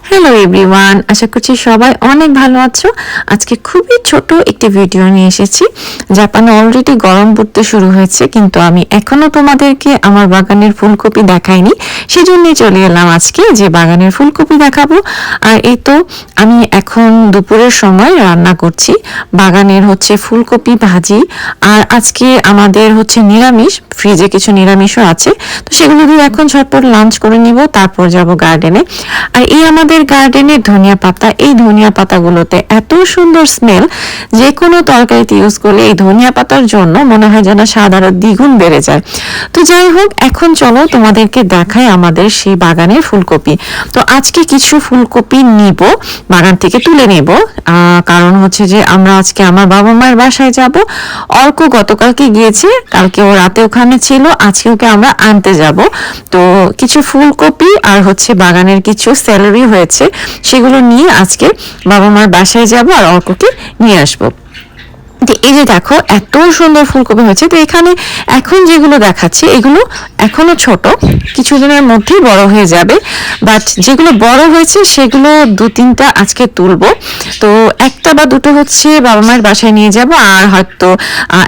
Hello everyone, আশা করছি সবাই অনেক ভালো আছো। আজকে খুবই ছোট একটি ভিডিও নিয়ে এসেছি। জাপানে অলরেডি গরম পড়তে শুরু হয়েছে, কিন্তু আমি এখনো তোমাদেরকে আমার বাগানের ফুলকপি দেখাইনি। সেজন্যই চলে এলাম আজকে যে বাগানের ফুলকপি দেখাবো। আর এই তো আমি এখন দুপুরের সময় রান্না করছি বাগানের ফুলকপি ভাজি। আর আজকে আমাদের নিরামিষ, ফ্রিজে কিছু নিরামিষও আছে, তো সেগুলো দিয়ে এখন ঝটপট লাঞ্চ করে নিব, তারপর যাব গার্ডেনে। আর এই আমাদের গার্ডেনের ধনিয়া পাতা, এই ধনিয়া পাতাগুলোতে এত সুন্দর স্মেল, যে কোনো তরকারিতে ইউজ করলে এই ধনিয়া পাতার জন্য মনে হয় যেন স্বাদ আরো দ্বিগুণ বেড়ে যায়। তো যাই হোক, এখন চলো তোমাদেরকে দেখাই আমাদের সেই বাগানের ফুলকপি। তো আজকে কিছু ফুলকপি নিব, বাগান থেকে তুলে নেব, কারণ যে আমরা আজকে আমার বাবা মায়ের বাসায় যাব। অর্ক গতকালকে গিয়েছে, কালকে ও রাতে ওখানে ছিল, আজকে ওকে আমরা আনতে যাব। তো কিছু ফুলকপি আর বাগানের কিছু স্যালারি হয়েছে, সেগুলো নিয়ে আজকে বাবা মার বাসায় যাব আর অর্ককে নিয়ে আসবো। এই যে দেখো এত সুন্দর ফুলকপি হয়েছে। তো এখানে এখন যেগুলো দেখাচ্ছি এগুলো এখনো ছোট, কিছুদিনের মধ্যেই বড় হয়ে যাবে। বাট যেগুলো বড় হয়েছে সেগুলো দু তিনটা আজকে তুলবো। তো একটা বা দুটো বাবা মায়ের বাসায় নিয়ে যাব, আর হয়তো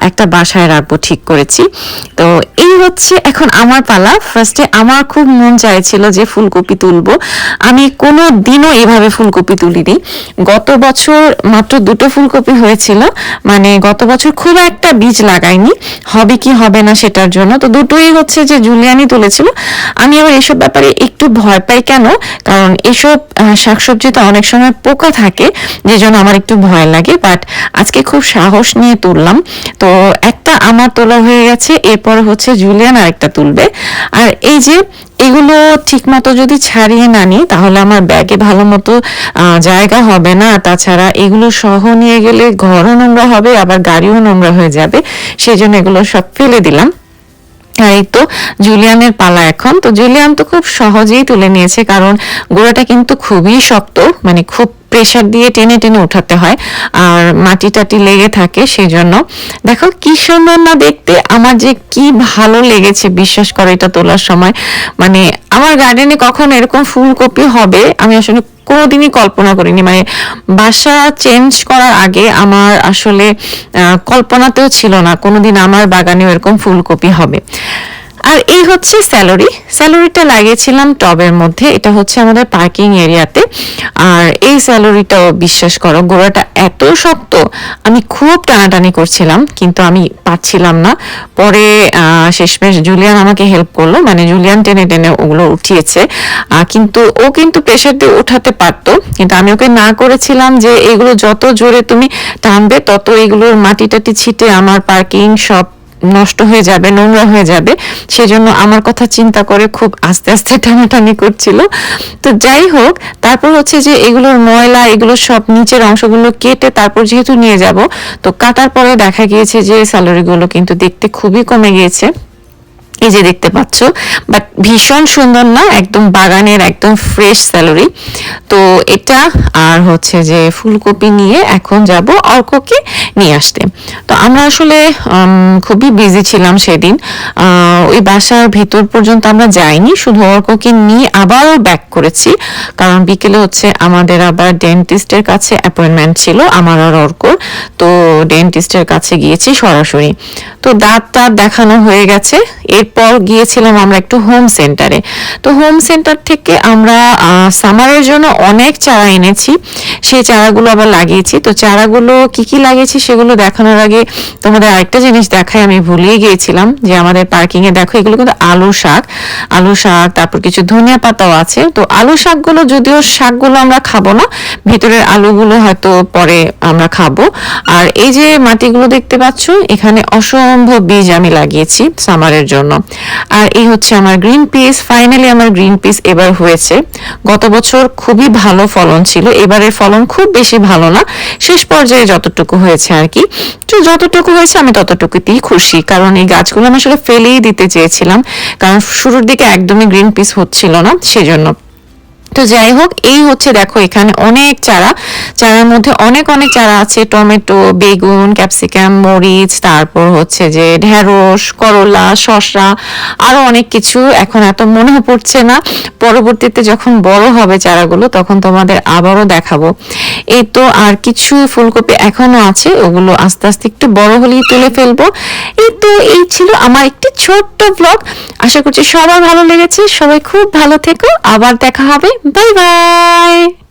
একটা বাসায় রাখবো ঠিক করেছি। তো এই এখন আমার পালা। ফার্স্টে আমার খুব মন চাইছিল যে ফুলকপি তুলবো। আমি কোনো দিনও এভাবে ফুলকপি তুলিনি। গত বছর মাত্র দুটো ফুলকপি হয়েছিল, মানে গত বছর খুব একটা বীজ লাগাইনি, হবে কি হবে না সেটার জন্য। তো দুটোই যে জুলিয়ানি তুলেছিল। আমি আবার এসব ব্যাপারে একটু ভয় পাই। কেন? কারণ এসব শাকসবজিতে অনেক সময় পোকা থাকে, যে জন্য আমার একটু ভয় লাগে। বাট আজকে খুব সাহস নিয়ে তুললাম। তো একটা আমার তোলা হয়ে গেছে, এরপর জুলিয়ান আরেকটা তুলবে। আর এই যে এগুলো ঠিক মতো যদি ছাড়িয়ে না নিই, তাহলে আমার ব্যাগে ভালো মতো জায়গা হবে না। তাছাড়া এগুলো সহ নিয়ে গেলে ঘরও নোংরা হবে, আবার গাড়িও নোংরা হয়ে যাবে। সেই জন্য এগুলো সব ফেলে দিলাম। আর এই তো জুলিয়ানের পালা এখন। তো জুলিয়ান তো খুব সহজেই তুলে নিয়েছে, কারণ গোড়াটা কিন্তু খুবই শক্ত, মানে খুব প্রেসার দিয়ে টেনে টেনে উঠাতে হয়, আর মাটি টাটি লেগে থাকে। সেই জন্য দেখো কি সুন্দর না দেখতে, আমার যে কি ভালো লেগেছে বিশ্বাস করো এটা তোলার সময়। মানে আমার গার্ডেনে কখন এরকম ফুলকপি হবে আমি আসলে কোনোদিনই কল্পনা করিনি। মানে বাসা চেঞ্জ করার আগে আমার আসলে কল্পনাতেও ছিল না কোনোদিন আমার বাগানেও এরকম ফুলকপি হবে। আর এই স্যালারিটা লাগিয়েছিলাম টবের মধ্যে, এটা আমাদের পার্কিং এরিয়াতে। আর এই স্যালারিটাও বিশ্বাস করো গোড়াটা এত শক্ত, আমি খুব টানাটানি করছিলাম কিন্তু আমি পারছিলাম না। পরে শেষমেশ জুলিয়ান আমাকে হেল্প করলো, মানে জুলিয়ান টেনে টেনে ওগুলো উঠিয়েছে। কিন্তু ও কিন্তু প্রেশার দিয়ে উঠাতে পারতো, কিন্তু আমি ওকে না করেছিলাম যে এগুলো যত জোরে তুমি টানবে তত এগুলোর মাটি টাটি ছিটে আমার পার্কিং সব নষ্ট হয়ে যাবে, নোংরা হয়ে যাবে। সেজন্য আমার কথা চিন্তা করে খুব আস্তে আস্তে টানাটানি করছিল। তো যাই হোক, তারপর যে এগুলোর ময়লা এগুলো সব নিচের অংশগুলো কেটে তারপর যেহেতু নিয়ে যাব, তো কাটার পরে দেখা গিয়েছে যে স্যালারিগুলো কিন্তু দেখতে খুবই কমে গিয়েছে। এই যে দেখতে পাচ্ছ, বাট ভীষণ সুন্দর না, একদম বাগানের একদম ফ্রেশ স্যালারি। তো এটা আর যে ফুলকপি নিয়ে এখন যাব অর্ককে নিয়ে আসতে। তো আমরা আসলে খুবই বিজি ছিলাম সেদিন, ওই বাসার ভেতর পর্যন্ত আমরা যাইনি, শুধু অর্ককে নিয়ে আবারও ব্যাক করেছি, কারণ বিকেলে আমাদের আবার ডেন্টিস্টের কাছে অ্যাপয়েন্টমেন্ট ছিল আমার আর অর্কর। তো ডেন্টিস্টের কাছে গিয়েছি সরাসরি। তো দাঁত দেখানো হয়ে গেছে। এরপর গিয়েছিলাম আমরা একটু হোম সেন্টারে। তো হোম সেন্টার থেকে আমরা সামারের জন্য অনেক চারা এনেছি, সেই চারাগুলো আবার লাগিয়েছি। তো চারাগুলো কি কি লাগিয়েছি সেগুলো দেখানোর আগে তোমাদের আরেকটা জিনিস দেখাই, আমি ভুলিয়ে গিয়েছিলাম যে আমাদের পার্কিং এ দেখো এগুলো কিন্তু আলু শাক, তারপর কিছু ধনিয়া পাতাও আছে। তো আলু শাকগুলো, যদিও শাকগুলো আমরা খাবো না, ভিতরের আলুগুলো হয়তো পরে আমরা খাবো। আর এই যে মাটিগুলো দেখতে পাচ্ছ, এখানে অসম্ভব বীজ আমি লাগিয়েছি সামারের জন্য। আর এই আমার গ্রিন পিস। ফাইনালি আমার গ্রিন পিস এবার হয়েছে। গত বছর খুবই ভালো ফলন ছিল, এবারের ফলন খুব বেশি ভালো না, শেষ পর্যায়ে যতটুকু হয়েছে আর কি। তো যতটুকু হয়েছে আমি ততটুকুতেই খুশি, কারণ এই গাছগুলো আমি আসলে ফেলেই দিতে চেয়েছিলাম, কারণ শুরুর দিকে একদমই গ্রিন পিস হচ্ছিল না, সেজন্য। তো তো যাই হোক, এই হচ্ছে দেখো এখানে অনেক চারার মধ্যে অনেক অনেক চারা আছে, টমেটো, বেগুন, ক্যাপসিকাম, মরিচ, তারপর হচ্ছে যে ঢেঁড়স, করলা, শসা, আরো অনেক কিছু এখন এত মনে পড়ছে না, পরবর্তীতে যখন বড় হবে চারাগুলো তখন তোমাদের আবারও দেখাবো। এই তো আর কিছু ফুলকপি এখনো আছে, ওগুলো আস্তে আস্তে একটু বড় হলেই তুলে ফেলবো। এই তো এই ছিল আমার একটি ছোট্ট ব্লগ। আশা করছি সবার ভালো লেগেছে, সবাই খুব ভালো থেকো, আবার দেখা হবে, বাই বাই।